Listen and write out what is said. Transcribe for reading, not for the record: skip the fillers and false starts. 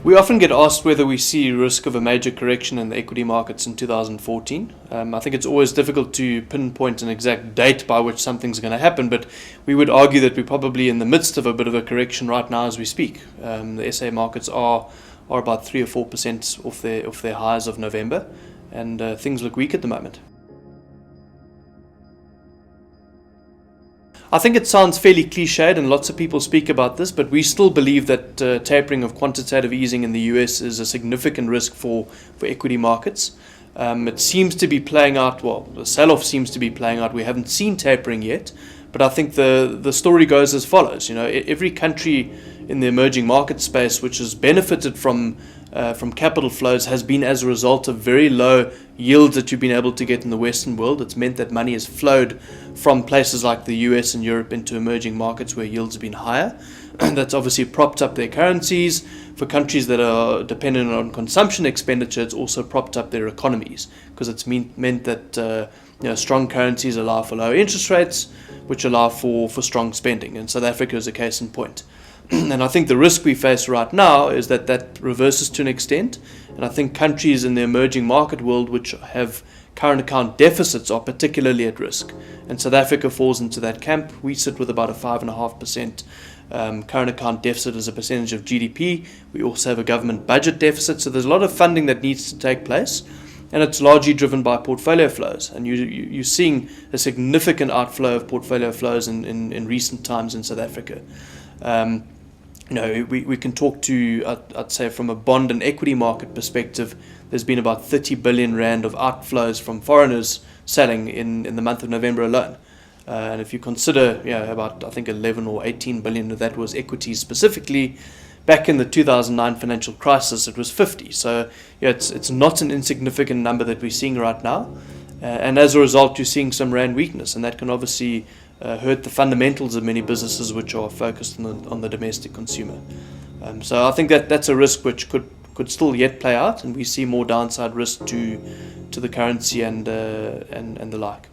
We often get asked whether we see risk of a major correction in the equity markets in 2014. I think it's always difficult to pinpoint an exact date by which something's going to happen, but we would argue that we're probably in the midst of a bit of a correction right now as we speak. The SA markets are about 3 or 4% off their highs of November, and things look weak at the moment. I think it sounds fairly cliched and lots of people speak about this, but we still believe that tapering of quantitative easing in the US is a significant risk for equity markets. It seems to be playing out, well, the sell-off seems to be playing out. We haven't seen tapering yet, but I think the story goes as follows. Every country in the emerging market space which has benefited from capital flows has been as a result of very low yields that you've been able to get in the Western world. It's meant that money has flowed from places like the US and Europe into emerging markets where yields have been higher. And that's obviously propped up their currencies. For countries that are dependent on consumption expenditure, it's also propped up their economies, because it's meant that strong currencies allow for low interest rates, which allow for strong spending. And South Africa is a case in point. And I think the risk we face right now is that reverses to an extent. And I think countries in the emerging market world which have current account deficits are particularly at risk. And South Africa falls into that camp. We sit with about a 5.5% current account deficit as a percentage of GDP. We also have a government budget deficit. So there's a lot of funding that needs to take place. And it's largely driven by portfolio flows. And you're seeing a significant outflow of portfolio flows in recent times in South Africa. We can talk to, I'd say, from a bond and equity market perspective, there's been about 30 billion rand of outflows from foreigners selling in the month of November alone. And if you consider, about, I think, 11 or 18 billion of that was equities specifically, back in the 2009 financial crisis, it was 50. So it's not an insignificant number that we're seeing right now. And as a result, you're seeing some rand weakness, and that can obviously hurt the fundamentals of many businesses which are focused on the domestic consumer. So I think that's a risk which could still yet play out, and we see more downside risk to the currency and the like.